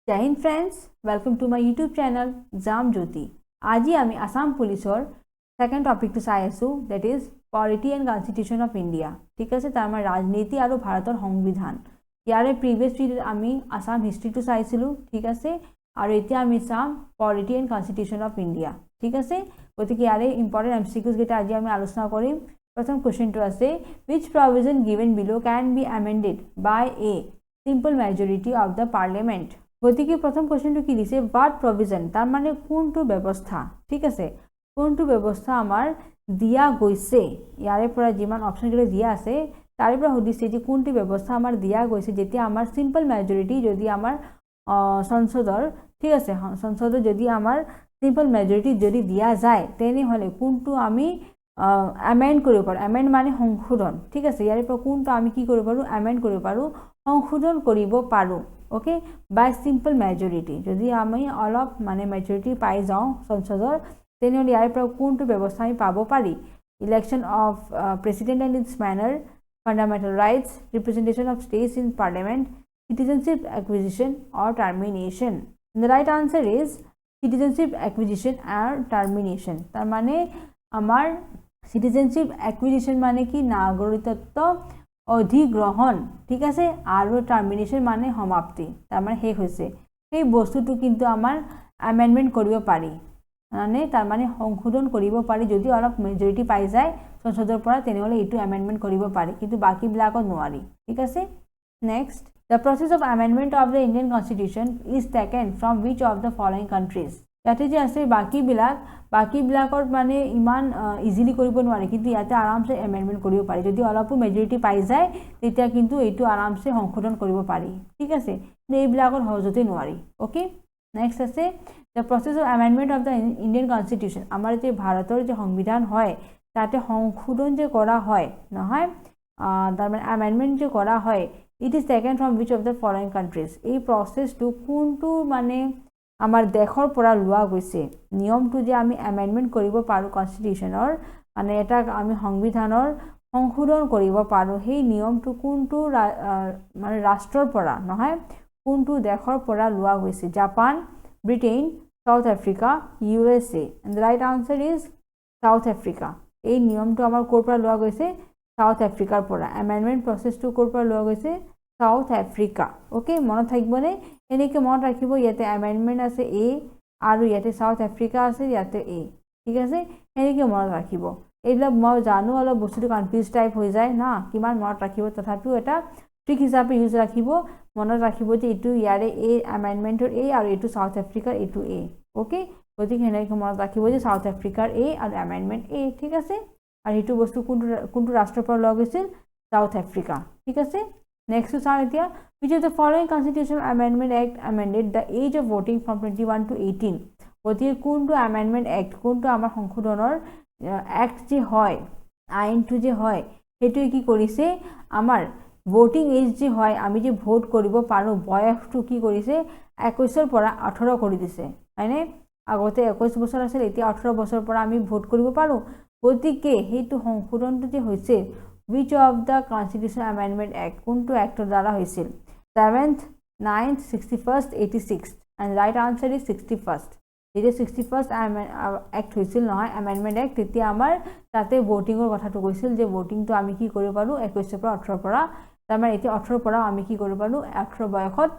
जय हिंद friends, welcome to my YouTube channel exam Jyoti. आज आमी आसाम पुलिसर सेकेंड टपिक तो चाई आसो, that is polity and constitution of India. ठीक है, तार मैं राजनीति और भारतर संविधान। यारे प्रिवियस भिडिओ आमी आसाम हिस्ट्री तो चाइছিলো। ठीक है, और एतिया आमी चाम polity and constitution of India. ठीक है, गतिके यारे इम्पर्टेन्ट एमसीक्यूज गेटा आज आमी आलोचना करिम। प्रथम क्वेश्चन तो आछे, which provision given below can be amended bye A simple majority of the parliament. गति प्रथम क्वेश्चन तो कि दिसे व्हाट प्रोविजन, तार माने कोनटो व्यवस्था। ठीक है, कोनटो व्यवस्था आमार दिया गइसे। यारे पर जिमान ऑप्शन गले दिया आछे तारे पर सुधिसे जे कोनटो व्यवस्था आमार दिया गइसे जेति आमार सिम्पल मेजरिटी जदि आमार संसदर। ठीक है, संसदर जदि आमार सिम्पल मेजरिटी जदि दिया जाए तेने हले कोनटो आमी एमेंड करिब पारो। एमेंड माने संशोधन। ठीक है, यारे पर कोनटो आमी कि करिब पारो, एमेंड करिब पारो, संशोधन करिब पारो। ओके, बाय सिम्पल मेजरिटी जदि आमी अलप माने मेजरिटी पाई जाऊँ संसदर तेने यारे पर कोनटो व्यवस्था आमी पाबो पारि। Election of president and it's manner, fundamental rights, representation of states in parliament, citizenship acquisition or termination. And the right answer is citizenship acquisition or termination. तार माने आमार citizenship acquisition माने कि नागरिकत्व अधिग्रहण। ठीक है, और termination माने समाप्ति। तार माने हे होइसे हे बस्तुटो किन्तु आमार amendment करिब पारि, माने तार माने संशोधन करिब पारि। जदि अलप मेजरिटी पाई जाय संसदर পৰা तेनेहले एटु amendment करिब पारि, किन्तु बाकी बिलाकत नोवारि। ठीक है, next, the process of amendment of the Indian Constitution is taken from which of the following countries? याते जे आछे बाकी बिलाकर माने इमान इजिली करिब नोवारे, किन्तु याते आराम से एमेंडमेंट करिब पारि। जदि अलपो मेजरिटी पाई जाय तेतिया किन्तु एटु आराम से संशोधन करिब पारि। ठीक है, এই बिलाकर सहजते नोवारि। ओके, नेक्स्ट आछे the process of amendment of the Indian Constitution। आमार जे भारतर जे संविधान হয় ताते संशोधन जे करा হয় নহয়, तार माने एमेंडमेंट जे करा হয়, it is taken from which of the following countries? এই প্ৰসেছটো কোনটো মানে আমাৰ দেশৰ পৰা লোৱা গৈছে। নিয়মটো যে আমি এমেন্ডমেন্ট কৰিব পাৰো কনস্টিটিউশনৰ, মানে এটা আমি সংবিধানৰ সংশোধন কৰিব পাৰো, সেই নিয়মটো কোনটো মানে ৰাষ্ট্ৰৰ পৰা নহয়, কোনটো দেশৰ পৰা লোৱা গৈছে। Japan, Britain, south Africa, USA। And the right answer is south Africa. এই নিয়মটো আমাৰ ক'ৰ পৰা লোৱা গৈছে, সাউথ আফ্ৰিকাৰ পৰা। এমেন্ডমেন্ট প্ৰসেছটো ক'ৰ পৰা লোৱা গৈছে, সাউথ আফ্ৰিকা। ওকে, মনত থাকিবনে? এনেকৈ মনত ৰাখিব, ইয়াতে এমেন্ডমেন্ট আছে এ আৰু ইয়াতে সাউথ আফ্ৰিকা আছে, ইয়াতে এ। ঠিক আছে, এনেকৈ মনত ৰাখিব। এইবিলাক মই জানো অলপ বস্তুটো কনফিউজ টাইপ হৈ যায় না, কিমান মনত ৰাখিব, তথাপিও এটা ট্ৰিক হিচাপে ইউজ ৰাখিব। মনত ৰাখিব যে এইটো ইয়াৰে এ এমেন্ডমেন্টৰ এ আৰু এইটো সাউথ আফ্ৰিকাৰ এইটো এ। ওকে, গতিকে সেনেকৈ মনত ৰাখিব যে সাউথ আফ্ৰিকাৰ এ আৰু এমেন্ডমেন্ট এ। ঠিক আছে, আৰ এইটো বস্তু কোনটো ৰাষ্ট্ৰৰ পৰা লোৱা গৈছিল, সাউথ আফ্ৰিকা। ঠিক আছে, নেক্সট চাওঁ এতিয়া, which of the following constitutional amendment act amended the age of voting from 21 to 18? গতিকে কোনটো amendment act, কোনটো আমাৰ সংশোধনৰ act যে হয়, আইনটো যে হয়, সেইটোৱে কি কৰিছে, আমাৰ ভোটিং এজ যে হয়, আমি যে ভোট কৰিব পাৰোঁ বয়সটো কি কৰিছে 21ৰ পৰা 18 কৰি দিছে। হয়নে, আগতে 21 বছৰ আছিল, এতিয়া 18 বছৰৰ পৰা আমি ভোট কৰিব পাৰোঁ। গতিকে সেইটো সংশোধনটো যে হৈছে, which of the constitutional amendment act, কোনটো এক্টৰ দ্বাৰা হৈছিল, 7th, 9th, 61st, 86th। and right answer is 61st। যেতিয়া 61st এক্ট হৈছিল নহয়, এমেন্ডমেন্ট এক্ট, তেতিয়া আমাৰ তাতে ভোটিঙৰ কথাটো কৈছিল যে ভোটিংটো আমি কি কৰিব পাৰোঁ 21ৰ পৰা 18ৰ পৰা। তাৰমানে এতিয়া 18ৰ পৰা আমি কি কৰিব পাৰোঁ 18 বয়সত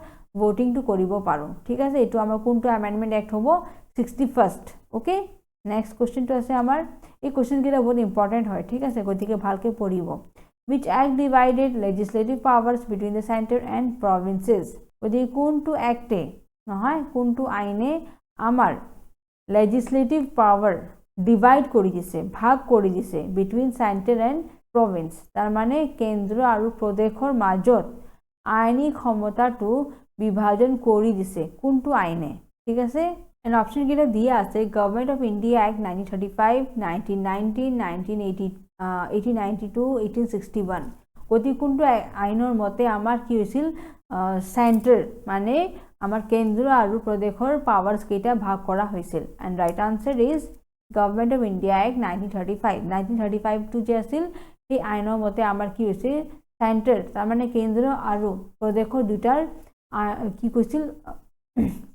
ভোটিংটো কৰিব পাৰোঁ। ঠিক আছে, এইটো আমাৰ কোনটো এমেন্ডমেন্ট এক্ট হ'ব, 61st। ওকে, নেক্সট কুৱেশ্যনটো আছে আমাৰ, এই কুৱেশ্যনকেইটা বহুত ইম্পৰ্টেণ্ট হয়। ঠিক আছে, গতিকে ভালকৈ পঢ়িব। which act divided legislative powers between the center and provinces? গতিকে কোনটো এক্টে নহয়, কোনটো আইনে আমাৰ লেজিসলেটিভ পাৱাৰ ডিভাইড কৰি দিছে, ভাগ কৰি দিছে, বিটুইন চেণ্টাৰ এণ্ড প্ৰভিন্স। তাৰ মানে কেন্দ্ৰ আৰু প্ৰদেশৰ মাজত আইনী ক্ষমতাটো বিভাজন কৰি দিছে কোনটো আইনে। ঠিক আছে, এণ্ড অপশ্যন কেইটা দিয়া আছে, গভৰ্ণমেণ্ট অফ ইণ্ডিয়া এক্ট 1935, 1919, 1892, 1861। গতিকে কোনটো আইনৰ মতে আমাৰ কি হৈছিল, চেণ্টাৰ মানে আমাৰ কেন্দ্ৰ আৰু প্ৰদেশৰ পাৱাৰ্ছ কেইটা ভাগ কৰা হৈছিল। And right answer is government of India act 1935। 1935টো যে আছিল, সেই আইনৰ মতে আমাৰ কি হৈছে, চেণ্টাৰ তাৰমানে কেন্দ্ৰ আৰু প্ৰদেশৰ দুটাৰ কি কৈছিল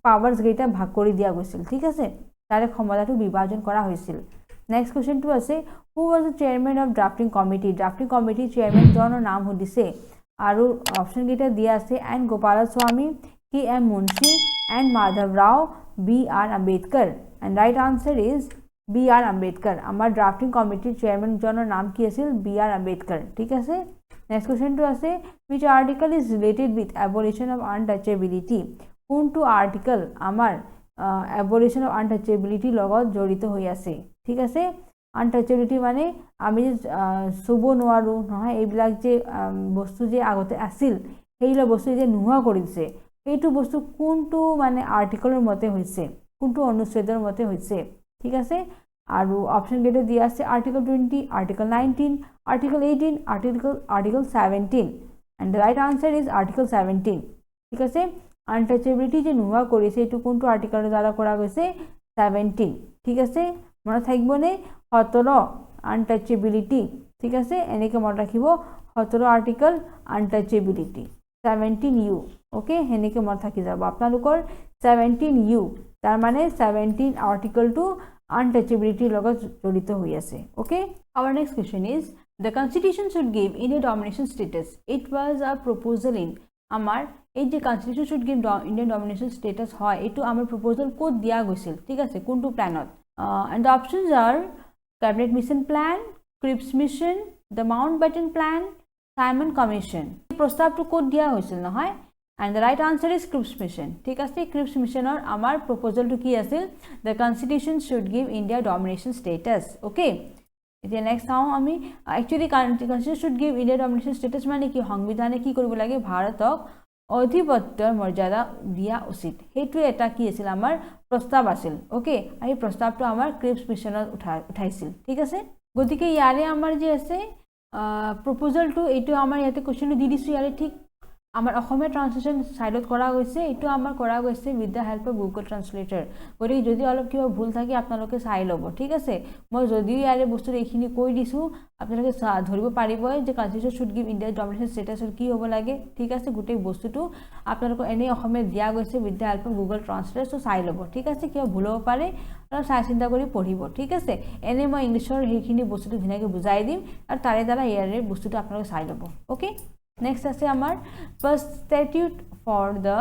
পাৱাৰ্ছ কেইটা ভাগ কৰি দিয়া গৈছিল ঠিক আছে তাৰে ক্ষমতাটো বিভাজন কৰা হৈছিল নেক্সট কোৱেশ্চনটো আছে who was the chairman of drafting committee chairman জনৰ নাম সুধিছে আৰু অপশ্যন কেইটা দিয়া আছে N Gopalaswami K M Munshi N Madhava Rao B R Ambedkar and right answer is B R Ambedkar আমাৰ ড্ৰাফটিং কমিটিৰ চেয়াৰমেন জনৰ নাম কি আছিল বি আৰ আম্বেদকাৰ ঠিক আছে নেক্সট কোৱেশ্চনটো আছে which article is related with abolition of untouchability কোনটো আৰ্টিকল আমাৰ abolition of untouchability লগত জড়িত হৈ আছে ঠিক আছে untouchability মানে আমি চুব নোৱাৰো নহয় এইবিলাক যে বস্তু যে আগতে আছিল সেইলা বস্তু যে নোহোৱা কৰিছে এইটো বস্তু কোনটো মানে আৰ্টিকলৰ মতে হৈছে কোনটো অনুচ্ছেদৰ মতে হৈছে ঠিক আছে আৰু অপশ্যন কেইটা দিয়া আছে article 20 article 19 article 18 article 17 and the right answer is article 17 ঠিক আছে untouchability যে নোহোৱা কৰিছে এইটো কোনটো আৰ্টিকলৰ দ্বাৰা কৰা গৈছে 17 ঠিক আছে মনত থাকিবনে 17 untouchability ঠিক আছে এনেকৈ মনত ৰাখিব 17 আৰ্টিকল untouchability 17u ওকে হেনেকৈ মনত থাকি যাব আপোনালোকৰ 17u তাৰ মানে 17 আৰ্টিকলটো untouchability লগত জড়িত হৈ আছে okay our next question is the constitution should give India domination status it was a proposal in amar এই যে constitution should give Indian domination status হয় এটো আমাৰ proposal কোড দিয়া গৈছিল ঠিক আছে কোনটো প্ল্যানত and the options are cabinet mission plan Cripps mission the Mountbatten plan Simon commission প্ৰস্তাৱটো কোড দিয়া হৈছিল নহয় and the right answer is Cripps mission ঠিক আছে Cripps missionৰ আমাৰ proposal কি আছিল the constitution should give India domination status okay এতিয়া নেক্সট চাওঁ আমি actually constitution should give India domination status মানে কি সংবিধানে কি কৰিব লাগে ভাৰতক অধিপত্যৰ মৰ্যাদা দিয়া উচিত হেতু এটা কি আছিল আমাৰ প্ৰস্তাৱ আছিল ওকে এই প্ৰস্তাৱটো আমাৰ Cripps missionত উঠাইছিল ঠিক আছে গতিকে ইয়াৰে আমাৰ যে আছে প্ৰপোজালটো এইটো আমাৰ ইয়াতে কোৱেশ্চনটো দি দিছো ইয়াৰে ঠিক আমাৰ অসমীয়া ট্ৰান্সলেচন সাইডত কৰা গৈছে এটো আমাৰ কৰা গৈছে with the help of Google translator গৰি যদি অলপ কিবা ভুল থাকে আপোনালোকে চাই লব ঠিক আছে মই যদি ইয়াৰে বস্তু এইখিনি কৈ দিছো আপোনালোকে ধৰিব পাৰিব যে constitution should give India domination স্ট্যাটাসৰ কি হ'ব লাগে ঠিক আছে গুটেই বস্তুটো আপোনালোকক এনে অসমীয়া দিয়া গৈছে with the help of Google translator so চাই লব ঠিক আছে কিবা ভুল হ'ব পাৰে আৰু চাই চিন্তা কৰি পঢ়িব ঠিক আছে এনে মই ইংলিশৰ হেখিনি বস্তুটো ধুনীয়াকৈ বুজাই দিম আৰু তাৰে দ্বাৰা ইয়াৰে বস্তুটো আপোনালোকে চাই লব ওকে Next আছে আমাৰ first statute for the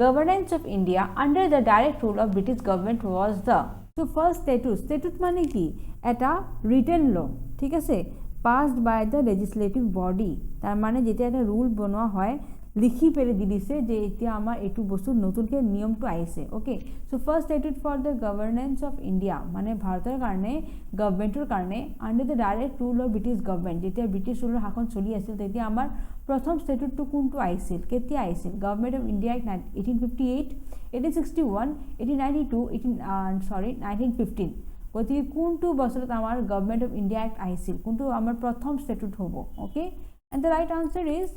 governance of India under the direct rule of British government was the so first statute মানে কি এটা written law ঠিক আছে passed by the legislative body তাৰ মানে যেতিয়া এটা rule বনোৱা হয় লিখি পেলে দি দিছে যে এতিয়া আমাৰ এটু বস্তু নতুনকে নিয়মটো আইছে okay so first statute for the governance of India মানে ভাৰতৰ কাৰণে গভৰ্নমেন্টৰ কাৰণে under the direct rule of British government যেতিয়া ব্ৰিটিশ ৰুলৰ শাসন চলি আছিল তেতিয়া আমাৰ প্ৰথম স্ট্যাটুটটো কোনটো আইছিল কেতিয়া আইছিল গভৰ্নমেন্ট অফ ইন্ডিয়া এক্ট 1858 1861 1892 1915 গতিকে কোনটো বছৰত আমাৰ গভৰ্নমেন্ট অফ ইন্ডিয়া এক্ট আইছিল কোনটো আমাৰ প্ৰথম স্ট্যাটুট হ'ব okay and the right answer is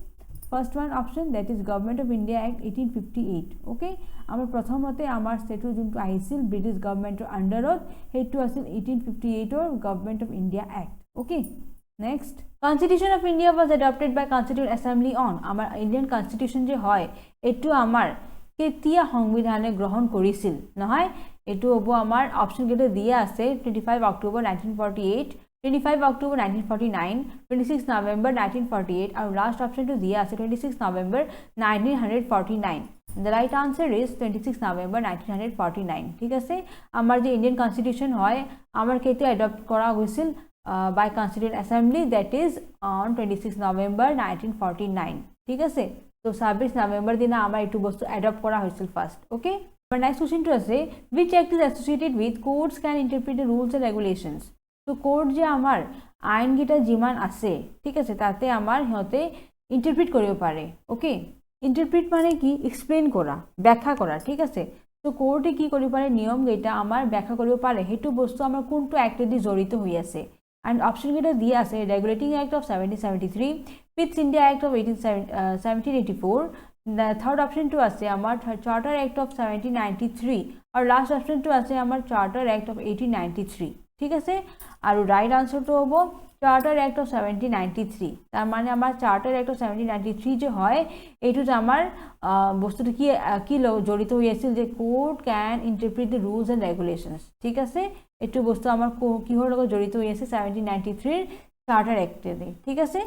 First one option that is Government of India Act 1858 okay আমাৰ প্ৰথমতে আমাৰ ষ্টেটৰ যোনটো আহিছিল ব্ৰিটিছ গভৰ্নমেন্টৰ আন্ডাৰত হেতু আছিল 1858 অৰ Government of India Act okay next Constitution of India was adopted by Constituent Assembly on আমাৰ Indian constitution যে হয় এটো আমাৰ কেতিয়া সংবিধানে গ্ৰহণ কৰিছিল নহয় এটো হ'ব আমাৰ অপচন কেইটা দিয়া আছে 25 October 1948 25 October 1949, 26 November 1948, and last option to दिया है 26 November 1949. The right answer is 26 November 1949. ठीक है से हमारे जो Indian Constitution है हमारे केते adopt करा हुआ by Constituent Assembly that is on 26 November 1949. ठीक है से तो 26 November दिन हमारे इटू बस्तु adopt करा हुआ first. Okay. But next question to us which act is associated with courts can interpret the rules and regulations. তো কোড যে আমাৰ আইন গিটা জিমান আছে ঠিক আছে তাতে আমাৰ হতে ইন্টাৰপ্ৰিট কৰিব পাৰে ওকে ইন্টাৰপ্ৰিট মানে কি এক্সপ্লেইন কৰা ব্যাখ্যা কৰা ঠিক আছে তো কোৰ্টে কি কৰিব পাৰে নিয়ম গিটা আমাৰ ব্যাখ্যা কৰিব পাৰে হেতু বস্তু আমাৰ কোনটো অ্যাক্ট দি জড়িত হৈ আছে এন্ড অপশন গিটা দিয়া আছে regulating act of 1773 পিটস India act of 1784 the third option to আছে আমাৰ চাৰ্টাৰ অ্যাক্ট অফ 1793 আৰু লাস্ট অপশন to আছে আমাৰ চাৰ্টাৰ অ্যাক্ট অফ 1893 ঠিক আছে আৰু ৰাইট আনসাৰ তো হবো চাৰ্টাৰ এক্ট অফ 1793 তাৰ মানে আমাৰ চাৰ্টাৰ এক্ট অফ 1793 যে হয় এইটোত আমাৰ বস্তুটো কি কি জড়িত হৈ আছিল যে court can interpret the rules and regulations ঠিক আছে এইটো বস্তু আমাৰ কিহৰ লগত জড়িত হৈ আছে 1793 চাৰ্টাৰ এক্টেৰে ঠিক আছে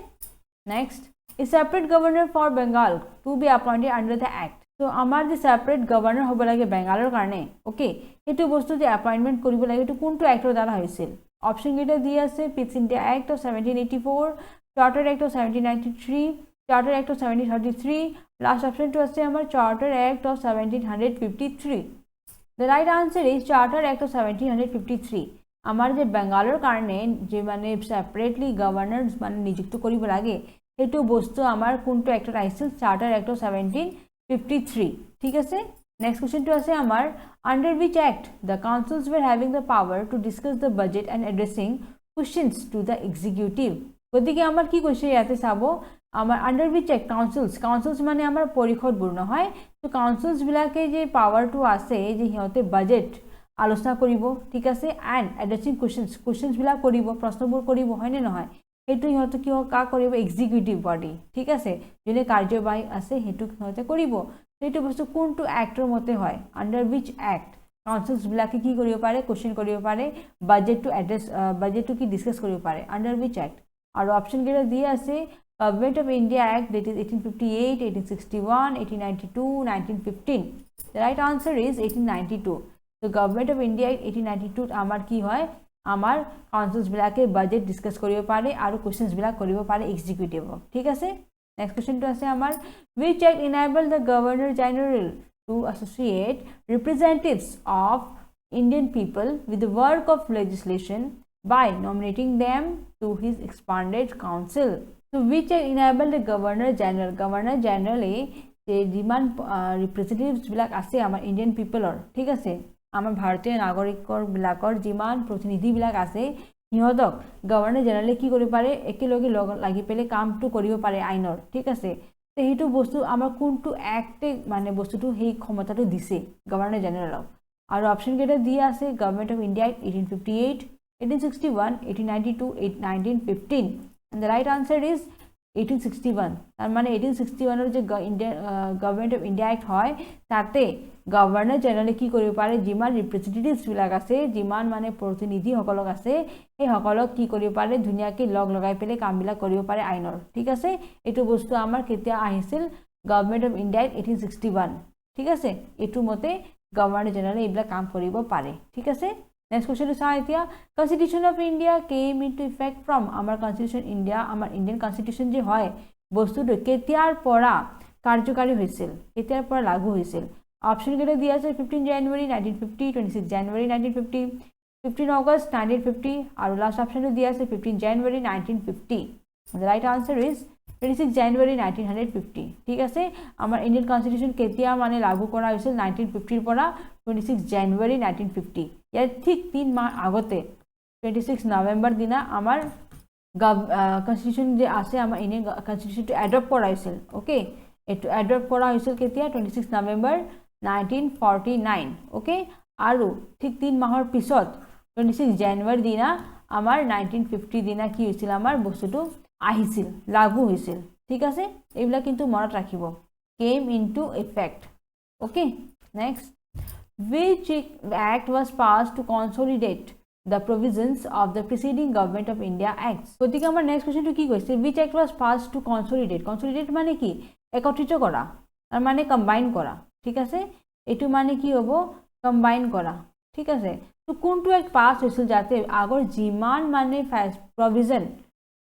next a separate governor for Bengal to be appointed under the act so আমাৰ যে separate governor হ'ব লাগে বেংগালৰ কাৰণে ওকে এইটো বস্তু যে এপয়েন্টমেন্ট কৰিব লাগে এইটো কোনটো এক্টৰ দ্বাৰা হৈছিল অপশন কেইটা দি আছে Pitt's India act of 1784 charter act of 1793 charter act of 1733 last অপশনটো আছে আমাৰ charter act of 1753 the right answer is charter act of 1753 আমাৰ যে বেংগালৰ কাৰণে যে মানে সেপাৰেটলি গভৰ্নৰস মানে নিযুক্ত কৰিব লাগে এইটো বস্তু আমাৰ কোনটো এক্টত আহিছিল চাৰ্টাৰ এক্ট অফ 1753 ঠিক আছে নেক্সট কোৱেশ্চনটো আছে আমাৰ under which act the councils were having the power to discuss the budget and addressing questions to the executive গতিকে আমাৰ কি কৈছে ইয়াতে চাব আমাৰ under which act councils মানে আমাৰ পৰিষদবোৰ নহয় তো councils বিলাকে যে পাৱাৰটো আছে যে হিহঁতে বাজেট আলোচনা কৰিব ঠিক আছে and addressing questions বিলাক কৰিব প্ৰশ্নবোৰ কৰিব হয় নে নহয় হেতু হিহঁতে কি কা কৰিব এক্সিকিউটিভ বডি ঠিক আছে যোনে কাৰ্যবাহী আছে হেতু হিহঁতে কৰিব সেইটো বস্তু কোনটো এক্টৰ মতে হয় under which act councils বিলাকে কি কৰিব পাৰে কোৱেশ্চন কৰিব পাৰে budget to address budget to কি ডিসকাস কৰিব পাৰে under which act আৰু অপশন কেইটা দি আছে Government of India Act that is 1858 1861 1892 1915 the right answer is 1892 the Government of India Act 1892 আমাৰ কি হয় আমাৰ কাউন্সিলস বিলাকে বাজেট ডিসকাস কৰিব পাৰে আৰু কোৱেশ্চনস বিলাক কৰিব পাৰে এক্সিকিউটিভ ঠিক আছে নেক্সট কোৱেশ্চনটো আছে আমাৰ which act enable the governor general to associate representatives of Indian people with the work of legislation by nominating them to his expanded council so which act enable the governor general যে যিমান representatives বিলাক আছে আমাৰ Indian পিপলৰ ঠিক আছে আমাৰ ভাৰতীয় নাগৰিকৰ বিলাকৰ যিমান প্ৰতিনিধি বিলাক আছে হিহঁতক গভৰ্ণৰ জেনেৰেলে কি কৰিব পাৰে একেলগে লাগি পেলে কামটো কৰিব পাৰে আইনৰ ঠিক আছে তে হেতু বস্তু আমাৰ কোনটো এক্টে মানে বস্তুটো হেই ক্ষমতাটো দিছে গভৰ্ণৰ জেনেৰেলক আৰু অপশন কেইটা দি আছে government of India 1858 1861 1892 1915 and the right answer is 1861 তার মানে 1861 এর যে গভর্নমেন্ট অফ ইন্ডিয়া অ্যাক্ট হয় তাতে গভর্নর জেনারেলে কি কৰিব পাৰে যিমান ৰিপ্ৰেজেন্টেটিভস বিলাক আছে যিমান মানে প্ৰতিনিধি সকলক আছে এই সকলক কি কৰিব পাৰে ধুনিয়াকে লগাই পেলে কামবিলাক কৰিব পাৰে আইনৰ ঠিক আছে এটো বস্তু আমাৰ কেতিয়া আহিছিল গভর্নমেন্ট অফ ইন্ডিয়া 1861 ঠিক আছে এটো মতে গভর্নর জেনারেলে এইবিলাক কাম কৰিব পাৰে ঠিক আছে Next question is Constitution of India came into effect from our Constitution India, our Indian Constitution যে হয় বস্তুটো কেতিয়াৰ পৰা কাৰ্যকাৰী হৈছিল কেতিয়াৰ পৰা লাগু হৈছিল অপশন কেইটা দিয়া আছে 15 জানুৱাৰী 1950 26 জানুৱাৰী 1950 15 আগষ্ট 1950 আৰু লাষ্ট অপশনটো দিয়া আছে 15 জানুৱাৰী 1950 the right answer is 26 জানুৱাৰী 1950 ঠিক আছে আমাৰ ইন্ডিয়ান কনস্টিটিউশন কেতিয়া মানে লাগু কৰা হৈছিল 1950 ৰ পৰা 26 জানুৱাৰী 1950 ইয়াৰ ঠিক 3 মাহ আগতে 26 নৱেম্বৰ দিনা আমাৰ কনস্টিটিউশন যে আছে আমাৰ ইন্ডিয়ান কনস্টিটিউশনটো এডপ্ট কৰা হৈছিল ওকে এটো এডপ্ট কৰা হৈছিল কেতিয়া 26 নৱেম্বৰ 1949 ওকে আৰু ঠিক 3 মাহৰ পিছত 26 জানুৱাৰী দিনা আমাৰ 1950 দিনা কি হৈছিল আমাৰ বস্তুটো আহিছিল লাগু হৈছিল ঠিক আছে এইবিলাক কিন্তু মনত ৰাখিব came into effect okay next which act was passed to consolidate the provisions of the preceding government of India acts গতিকে আমাৰ নেক্সট কোৱেশ্চনটো কি কৈছে which act was passed to consolidate মানে কি একত্ৰিত কৰা আৰু মানে কম্বাইন কৰা ঠিক আছে এটো মানে কি হ'ব কম্বাইন কৰা ঠিক আছে তো কোনটো এক পাস হৈছিল যাতে আগৰ যিমান মানে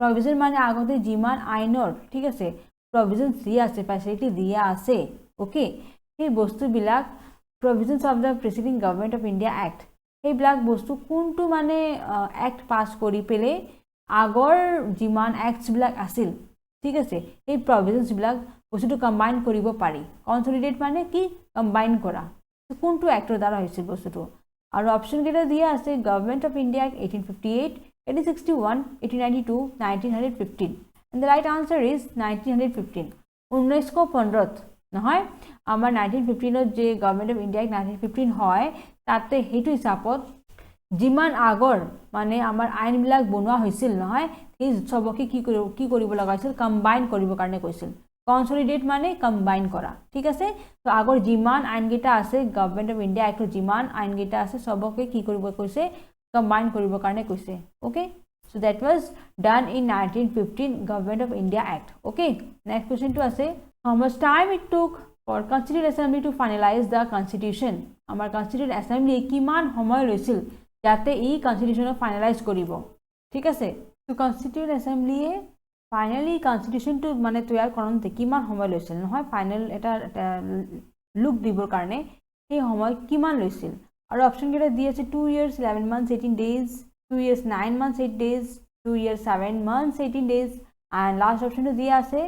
provision মানে আগতে যিমান আইনৰ ঠিক আছে provisions দিয়া আছে ফ্যাসিলিটি দিয়া আছে ওকে এই বস্তুবিলাক provisions of the preceding government of India act এই ব্লাক বস্তু কোনটো মানে act পাস কৰি পেলে আগৰ যিমান acts বিলাক আছিল ঠিক আছে এই provisions বিলাক বস্তুটো কম্বাইন কৰিব পাৰি কনসলিডেট মানে কি কম্বাইন কৰা কোনটো এক্টৰ দ্বাৰা হৈছিল বস্তুটো আৰু অপশন কেইটা দিয়া আছে government of India 1858 1861 1892 1915 and the right answer is 1915 1915 নহয় আমাৰ 1915 ত যে গভৰ্নমেন্ট অফ ইণ্ডিয়া 1915 হয় তাতে হেতু হিচাপত যিমান আগৰ মানে আমাৰ আইনবিলাক বনোৱা হৈছিল নহয় সেই সবকে কি কৰিব লগা হৈছিল কম্বাইন কৰিবৰ কাৰণে কৈছিল কনসলিডেট মানে কম্বাইন কৰা ঠিক আছে তো আগৰ যিমান আইনকেইটা আছে গভৰ্নমেণ্ট অফ ইণ্ডিয়া এক্টৰ যিমান আইনকেইটা আছে সবকে কি কৰিব কৈছে কম্বাইন কৰিবৰ কাৰণে কৈছে okay so that was done in 1915 government of India act okay next question to ase how much time it took for constituent assembly to finalize the constitution amar constituent assembly kiman homoy loisil jate ei constitution finalize koribo thik ase to constituent assembly e finally constitution to mane toyar koronte kiman homoy loisil nohoy final eta look dibor karone ei homoy kiman loisil aru option geta di ase 2 years 11 months 18 days 2 years 9 months 8 days 2 years 7 months 18 days and last option to diya ase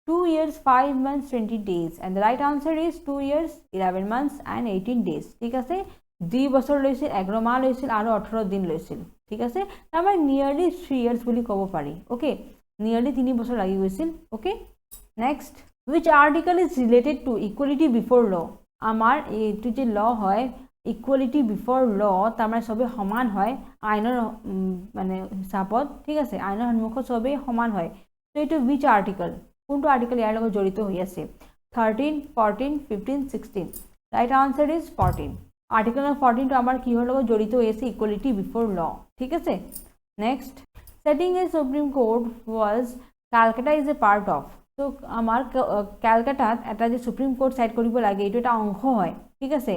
2 years 5 months 20 days and the right answer is 2 years 11 months and 18 days ঠিক আছে 2 বছৰ লৈছিল 11 মাহ লৈছিল আৰু 18 দিন লৈছিল ঠিক আছে আমাৰ নিয়াৰলি 3 years বুলি ক'ব পাৰি ওকে নিয়াৰলি 3 বছৰ লাগি গৈছিল okay next which article is related to equality before law আমাৰ এইটো যে ল হয় ইকুৱেলিটি বিফৰ ল তাৰমানে সবে সমান হয় আইনৰ মানে হিচাপত ঠিক আছে আইনৰ সন্মুখত সবে সমান হয় তো এইটো which article কোনটো আৰ্টিকেল ইয়াৰ লগত জড়িত হৈ আছে 13 14 15 16 right answer is 14 article number 14 টো আমাৰ কিহৰ লগত জড়িত হৈ আছে ইকুৱেলিটি বিফৰ ল ঠিক আছে next setting a supreme court was Calcutta is a part of তো আমাৰ ক্যালকাটাত এটা যে সুপ্ৰিম কোৰ্ট সাইড কৰিব লাগে এইটো এটা অংশ হয় ঠিক আছে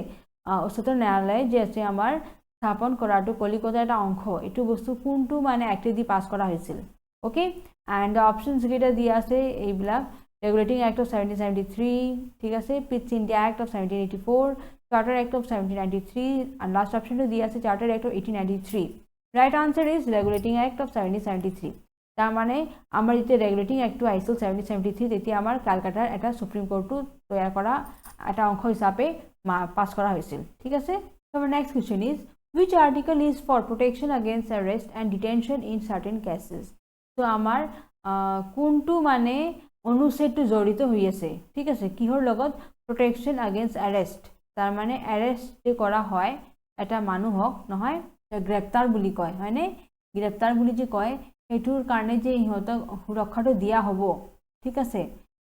উচ্চতম ন্যায়ালয় যে আছে আমাৰ স্থাপন কৰাটো কলিকতাৰ এটা অংশ এইটো বস্তু কোনটো মানে এক্ট দি পাস কৰা হৈছিল okay and the options geta dia ase eibla regulating act of 1773 ঠিক আছে Pitt India act of 1784 charter act of 1793 and last option to dia ase charter act of 1893 right answer is regulating act of 1773 tar mane amar jete regulating act to ISO 1773 teti amar Calcutta eta supreme court to toyar kora eta onkho hisabe pass kora hoisil ঠিক আছে so our next question is which article is for protection against arrest and detention in certain cases তো আমাৰ কোনটো মানে অনুচ্ছেদটো জড়িত হৈ আছে ঠিক আছে কিহৰ লগত প্ৰটেকশন এগেইনষ্ট এৰেষ্ট তাৰ মানে এৰেষ্ট যে কৰা হয় এটা মানুহক নহয় গ্ৰেপ্তাৰ বুলি কয় হয়নে গ্ৰেপ্তাৰ বুলি যে কয় এটোৰ কাৰণে যে ইহতক সুৰক্ষাটো দিয়া হ'ব ঠিক আছে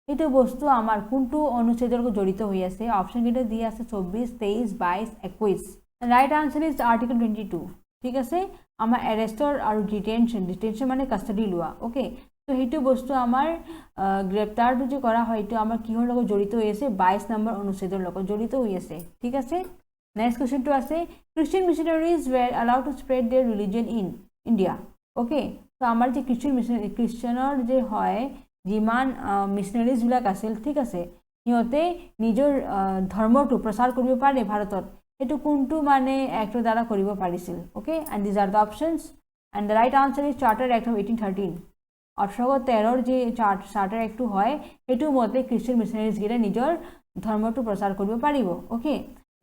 এইটো বস্তু আমাৰ কোনটো অনুচ্ছেদৰ লগত জড়িত হৈ আছে অপচন কেইটা দিয়া আছে 24 23 22 21 ৰাইট আনসাৰ ইজ আৰ্টিকেল 22 ঠিক আছে আমাৰ এৰেষ্টৰ আৰু ডিটেনশন মানে কাস্টডি লোৱা ওকে তো হেতু বস্তু আমাৰ গ্ৰেপ্তাৰটো যে কৰা হয় এটো আমাৰ কিহৰ লগত জড়িত হৈ আছে 22 নম্বৰ অনুচ্ছেদৰ লগত জড়িত হৈ আছে ঠিক আছে নেক্সট কোৱেশ্চন টু আছে ক্ৰিশ্চিয়ান মিশনাৰীজ were allowed to spread their religion in India okay তো আমাৰ যে ক্ৰিশ্চিয়ানৰ যে হয় যিমান মিশনাৰীজ বিলাক আছিল ঠিক আছে হিয়তে নিজৰ ধৰ্মটো প্ৰচাৰ কৰিব পাৰে ভাৰতত এটো কোনটো মানে এক্টৰ দ্বাৰা কৰিব পাৰিছিল okay and this are the options and the right answer is charter act of 1813 1813 যে চাৰ্টাৰ এক্টটো হয় এটো মতে ক্ৰিশ্চিয়ান মিশনাৰীজ গিৰে নিজৰ ধৰ্মটো প্ৰচাৰ কৰিব পাৰিব ওকে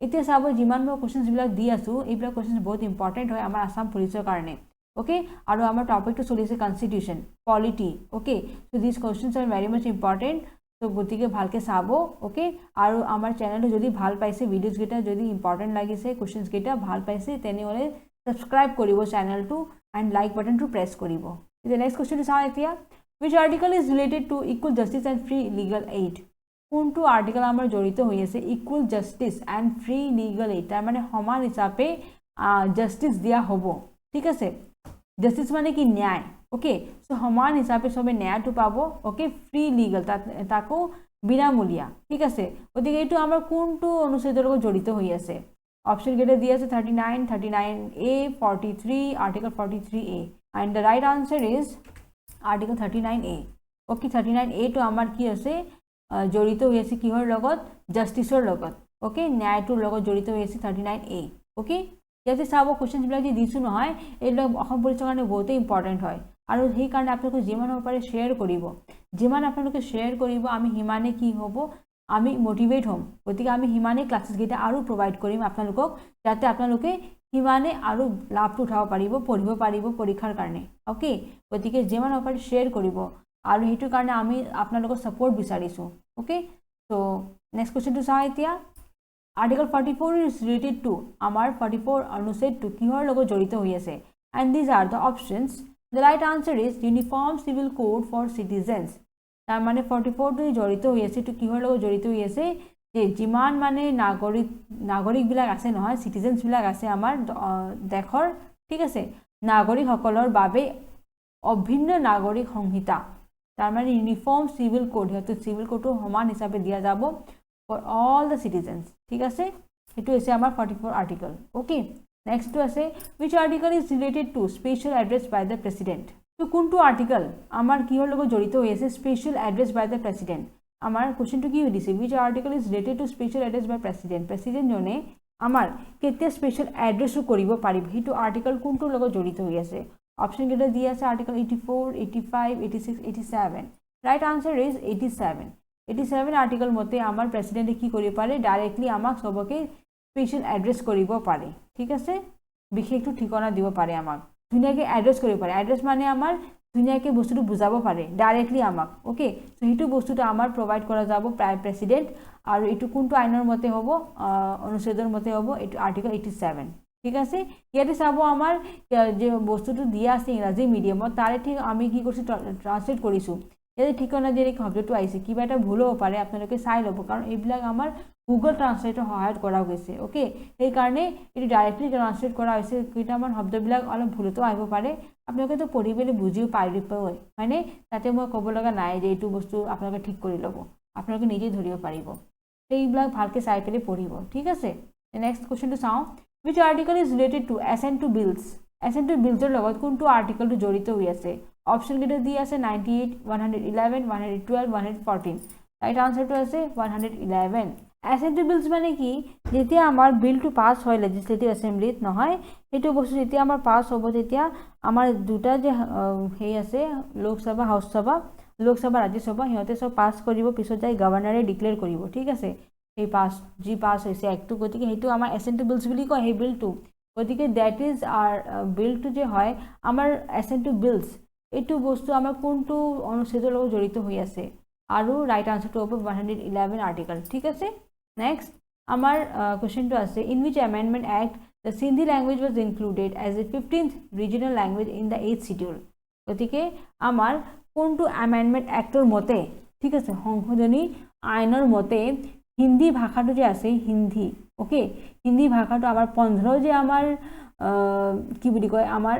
এতিয়া চাব যিমান মই কোৱেশ্চনস বিলাক দি আছো এইবিলাক কোৱেশ্চনস বহুত ইম্পৰ্টেন্ট হয় আমাৰ আসাম পুলিচৰ কাৰণে ওকে আৰু আমাৰ টপিকটো চলিছে constitution polity okay so this questions are very much important তো গতিকে ভালকে চাব ওকে আৰু আমাৰ চেনেলটো যদি ভাল পাইছে ভিডিওস গিটা যদি ইম্পৰ্টেন্ট লাগিছে কোৱেশ্চনস গিটা ভাল পাইছে তেনেহলে সাবস্ক্ৰাইব কৰিব চেনেলটো এন্ড লাইক বাটনটো প্ৰেছ কৰিব The next question is which article is related to equal justice and free legal aid? কোনটো আৰ্টিকেল আমাৰ জড়িত হৈ আছে equal justice and free legal aid তাৰ মানে সমান হিচাপে জাস্টিস দিয়া হ'ব ঠিক আছে জাস্টিস মানে কি ন্যায় ওকে সো সমান হিচাপে সবে ন্যায়টো পাব ওকে ফ্রি লিগাল তাকো বিনামূলীয়া ঠিক আছে ওদিকে এইটো আমাৰ কোনটো অনুচ্ছেদৰ লগত জড়িত হৈ আছে অপশন গেটে দিয়া আছে 39 39A 43 article 43A and the right answer is article 39A okay 39A to amar ki ase jorito hoye ase kihor logot justiceor logot okay ন্যায়টোৰ লগত জড়িত হৈ আছে 39A okay ইয়াতে চাব কোৱেশ্চনস বিলাক যে দিছো নহয় এইবিলাক অসম পুলিচৰ কাৰণে বহুত ইম্পৰ্টেন্ট হয় আৰু সেই কাৰণে আপোনালোকে যিমান পাৰে শেয়াৰ কৰিব যিমান আপোনালোকে শেয়াৰ কৰিব আমি হিমানে কি হ'ব আমি মোটিভেট হ'ম গতিকে আমি হিমানে ক্লাसेस গিটা আৰু প্ৰভাইড কৰিম আপোনালোকক যাতে আপোনালোকে হিমানে আৰু লাভটো উঠাব পাৰিব পঢ়িব পাৰিব পৰীক্ষাৰ কাৰণে ওকে গতিকে যিমান পাৰে শেয়াৰ কৰিব আৰু হেতু কাৰণে আমি আপোনালোকৰ সাপোৰ্ট বিচাৰিছো ওকে সো নেক্সট কোৱেশ্চন টু চাও এতিয়া Article 44 is related to আমাৰ 44 অনুচ্ছেদটো কিহৰ লগত জড়িত হৈ আছে and these are the options. The right answer is Uniform Civil Code for Citizens. তাৰ মানে 44 টো জড়িত হৈ আছে তো কিহৰ লগত জড়িত হৈ আছে যে যিমান মানে নাগৰিক বিলাক আছে নহয় সিটিজেন্স বিলাক আছে আমাৰ দেশৰ ঠিক আছে নাগৰিকসকলৰ বাবে অভিন্ন নাগৰিক সংহিতা তাৰ মানে ইউনিফৰ্ম সিভিল কোড হেতু সিভিল কোডটো সমান হিচাপে দিয়া যাব for all the citizens ঠিক আছে এটো আছে আমাৰ 44 আৰ্টিকল ওকে নেক্সট টু আছে which article is related to special address by the president তো কোনটো আৰ্টিকল আমাৰ কিহৰ লগত জড়িত হৈ আছে special address by the president আমাৰ কোশ্চেনটো কি দিছে which article is related to special address by president president জনে আমাৰ কেতিয়া স্পেশাল এড্ৰেছও কৰিব পাৰিব হিটো আৰ্টিকল কোনটো লগত জড়িত হৈ আছে অপশন কেইটা দিয়া আছে article 84 85 86 87 right answer is 87 87 article মতে আমাৰ প্ৰেসিডেন্টে কি কৰিব পাৰে ডাইৰেক্টলি আমাক সবকে স্পেশাল এড্ৰেছ কৰিব পাৰে ঠিক আছে বিশেষটো ঠিকনা দিব পাৰে আমাক ধুনিয়াকে এড্ৰেছ কৰিব পাৰে এড্ৰেছ মানে আমাৰ ধুনিয়াকে বস্তুটো বুজাব পাৰে ডাইৰেক্টলি আমাক ওকে সো হিটো বস্তুটো আমাৰ প্ৰভাইড কৰা যাব প্ৰেসিডেন্ট আৰু এটো কোনটো আইনৰ মতে হ'ব অনুচ্ছেদৰ মতে হ'ব এটো আৰ্টিকল 87 ঠিক আছে ইয়াতে চাবো আমাৰ যে বস্তুটো দিয়া আছে ইংৰাজী মিডিয়ামত তাৰে ঠিক আমি কি কৰিছো ট্ৰান্সলেট কৰিছো ইয়াতে ঠিকনা দিয়ে শব্দটো আইছে কিবা এটা ভুল হ'ব পাৰে আপোনালোকে চাই ল'ব কাৰণ এইবিলাক আমাৰ গুগল ট্ৰান্সলেটৰ সহায়ত কৰা গৈছে ওকে এই কাৰণে এটো ডাইৰেক্টলি ট্ৰান্সলেট কৰা হৈছে কিটামান শব্দবিলাক অলপ ভুলতো আহিব পাৰে আপোনালোকে তো পঢ়িবলৈ বুজিও পাৰিব মানে তাতে মই ক'ব লগা নাই যে এইটো বস্তু আপোনালোকে ঠিক কৰি ল'ব আপোনালোকে নিজে ধৰিব পাৰিব এইবিলাক ভালকে চাই পেলে পঢ়িব ঠিক আছে নেক্সট কোশ্চেনটো চাও which article is related to assent to bills assent to bills লগত কোনটো আৰ্টিকলটো জড়িত হৈ আছে অপশন কেইটা দি আছে 98 111 112 114 ৰাইট আনসাৰটো আছে 111 assent to bills মানে কি যেতিয়া আমাৰ বিলটো পাস হয় লেজিসলেটিভ অ্যাসেম্বলিত নহয় এটো বস্তু যেতিয়া আমাৰ পাস হ'ব তেতিয়া আমাৰ দুটা যে হেই আছে লোকসভা হাউসসভা লোকসভা ৰাজ্যসভা হিয়তে সব পাস কৰিব পিছত যাই গভৰ্ণৰে ডিক্লেয়াৰ কৰিব ঠিক আছে এই পাস জি পাস হৈছে একটো গতিকে হেতু আমাৰ assent to bills বুলি কয় এই বিলটো গতিকে দ্যাট ইজ আৰ বিলটো যে হয় আমাৰ assent to bills এটো বস্তু আমাৰ কোনটো অনুচ্ছেদৰ লগত জড়িত হৈ আছে আৰু ৰাইট আনসাৰটো হ'ব 111 আৰ্টিকল ঠিক আছে নেক্সট আমাৰ কোশ্চেনটো আছে in which amendment act the Sindhi language was included as a 15th regional language in the 8th schedule গতিকে আমাৰ কোনটো amendment actor মতে ঠিক আছে সংশোধনী আইনৰ মতে হিন্দী ভাষাটো যে আছে হিন্দী ওকে হিন্দী ভাষাটো আমাৰ 15 যে আমাৰ কি বুলি কয় আমাৰ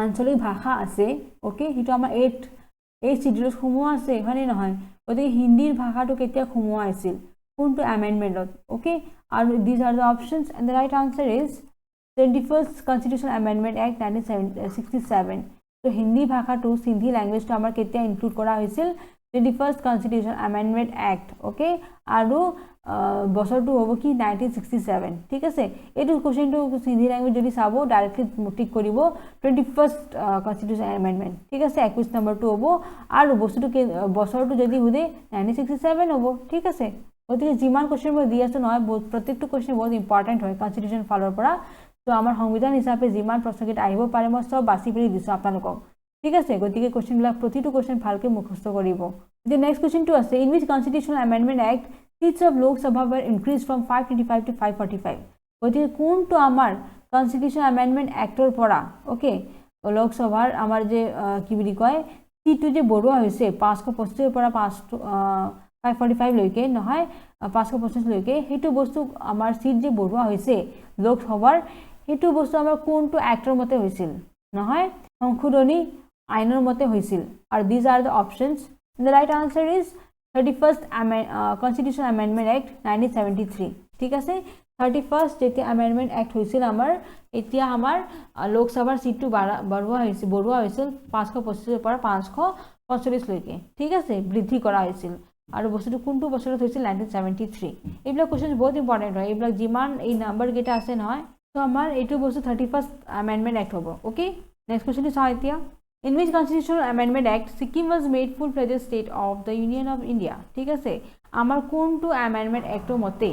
আঞ্চলিক ভাষা আছে ওকে হিটো আমাৰ 8 শিডিউলত সোমোৱা আছে মানে নহয় গতিকে হিন্দীৰ ভাষাটো কেতিয়া সোমোৱা আছিল কোনটো amendmentত ওকে আৰু these are the options and the right answer is 21st Constitutional Amendment Act 1967 so Hindi ভাষাটো সিন্ধি ল্যাঙ্গুৱেজটো আমাৰ কেতিয়া ইনক্লুড কৰা হৈছিল 21st Constitutional Amendment Act okay আৰু বছৰটো হ'ব কি 1967 ঠিক আছে এটো কোশ্চেনটো সিন্ধি ল্যাঙ্গুৱেজ যদি চাব ডাইৰেক্টলি টিক কৰিব 21st Constitutional Amendment ঠিক আছে 21 নম্বৰটো হ'ব আৰু বছৰটো যদি हुदे 1967 হ'ব ঠিক আছে গতিকে যিমান কোশ্চেন মই দি আছো নহয় প্ৰত্যেকটো কোশ্চেন বহুত ইম্পৰ্টেন্ট হয় কনস্টিটিউশন ফালৰ পৰা তো আমাৰ সংবিধান হিচাপে যিমান প্ৰশ্নকেইটা আহিব পাৰে মই সব বাছি পেলি দিছো আপোনালোকক ঠিক আছে গতিকে কোশ্চেনবিলাক প্ৰতিটো কোশ্চেন ভালকে মুখস্থ কৰিব the next question to us in which Constitutional Amendment Act seats of Lok Sabha were increased from 525 to 545 গতিকে কোনটো আমাৰ Constitutional Amendment Actৰ পৰা ওকে লোক সভাৰ আমাৰ যে কি বুলি কয় সিটো যে বঢ়োৱা হৈছে 525 ৰ পৰা 545 লৈকে নহয় 525 লৈকে হেতু বস্তু আমাৰ সিট যে বঢ়োৱা হৈছে লোক সভাৰ হেতু বস্তু আমাৰ কোনটো এক্টৰ মতে হৈছিল নহয় সংশোধনী আইনৰ মতে হৈছিল আৰু these are the options the right answer is 31st Constitutional Amendment Act 1973 ঠিক আছে 31st যেতি amendment act হৈছিল আমাৰ এতিয়া আমাৰ লোকসভাৰ সিটটো বঢ়োৱা হৈছিল 525 ৰ পৰা 545 লৈকে ঠিক আছে বৃদ্ধি কৰা হৈছিল আৰু বস্তুটো কোনটো বছৰত হৈছিল 1973 এইবিলাক কোশ্চেন বহুত ইম্পৰ্টেন্ট হয় এইবিলাক যিমান এই নাম্বাৰ গেটা আছে নহয় তো আমাৰ এইটো বস্তু 31st Amendment Act হ'ব ওকে নেক্সট কোশ্চেন চাও এতিয়া in which Constitutional Amendment Act Sikkim was made full-fledged state of the Union of India ঠিক আছে আমাৰ কোনটো amendment act মতে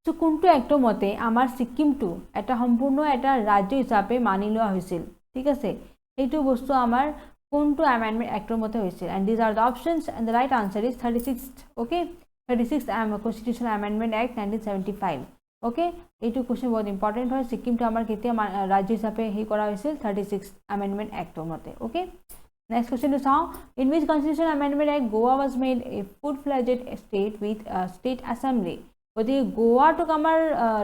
তো কোনটো act মতে আমাৰ সিকিমটো এটা সম্পূৰ্ণ এটা ৰাজ্য হিচাপে মানি লোৱা হৈছিল ঠিক আছে এইটো বস্তু আমাৰ কোনটো amendment act মতে হৈছিল and these are the options and the right answer is 36th okay 36th Constitutional Amendment Act 1975 okay এইটো कुवेश्चन बहुत इम्पर्टेन्ट হয় ছিকিমটো আমাৰ কেতিয়া ৰাজ্য হিচাপে হে কৰা হৈছিল 36 এমেণ্ডমেণ্ট এক্টৰ মতে ওকে নেক্সট কুৱেশ্চনটো চাওঁ in which constitution amendment act Goa was made a full-fledged state with a state assembly গতিকে গোৱাটোক আমাৰ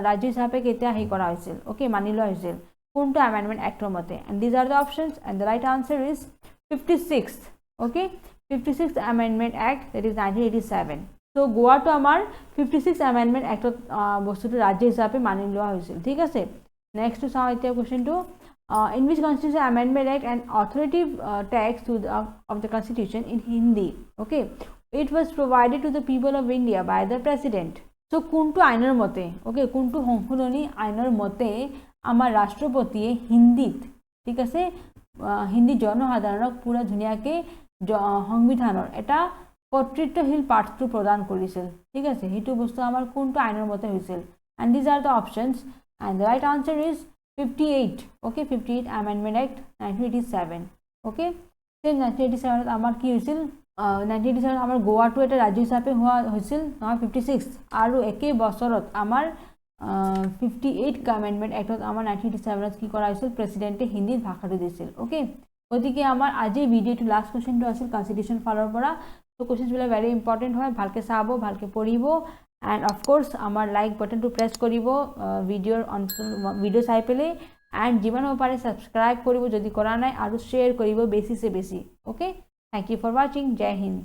ৰাজ্য হিচাপে কেতিয়া হে কৰা হৈছিল ওকে মানি লোৱা হৈছিল কোনটো এমেণ্ডমেণ্ট এক্টৰ মতে and these are the options and the right answer is 56th okay 56th amendment act that is 1987 so Goa to আমাৰ 56th amendment act বস্তুটো ৰাজ্য হিচাপে মানি লোৱা হৈছিল ঠিক আছে নেক্সট to চাওঁ এতিয়া কোৱেশ্চনটো in which constitution amendment act an authoritative text to the, of the constitution in Hindi okay it was provided to the people of India by the president so কোনটো আইনৰ মতে ওকে কোনটো সংশোধনী আইনৰ মতে আমাৰ ৰাষ্ট্ৰপতিয়ে হিন্দীত ঠিক আছে হিন্দী জনসাধাৰণক পুৰা ধুনীয়াকে সংবিধানৰ এটা কৰ্তৃত্বশীল পাঠটো প্ৰদান কৰিছিল ঠিক আছে হেতু বস্তু আমাৰ কোনটো আইনৰ মতে হৈছিল and these are the options and the right answer is 58 okay 58 amendment act 1987 okay then 1987 আমাৰ কি হৈছিল 1987 আমাৰ গোৱাটো এটা ৰাজ্য হিচাপে হোৱা হৈছিল নহয় 56 আৰু একে বছৰত আমাৰ 58 amendment act আমাৰ 1987 কি কৰা হৈছিল প্ৰেসিডেন্টে হিন্দী ভাষাটো দিছিল ওকে গতিকে আমাৰ আজি ভিডিওটো লাষ্ট কোৱেশ্চনটো আছিল কনস্টিটিউশন ফালৰ পৰা তো কোৱেশ্চনছ বিলাক ভেৰি ইম্পৰ্টেন্ট হয় ভালকে চাব ভালকে পঢ়িব and of course আমাৰ লাইক বাটনটো প্ৰেছ কৰিব ভিডিও চাই পেলে and যিমান পাৰে সাবস্ক্ৰাইব কৰিব যদি কৰা নাই আৰু শেয়াৰ কৰিব বেছি সে বেছি okay thank you for watching Jai Hind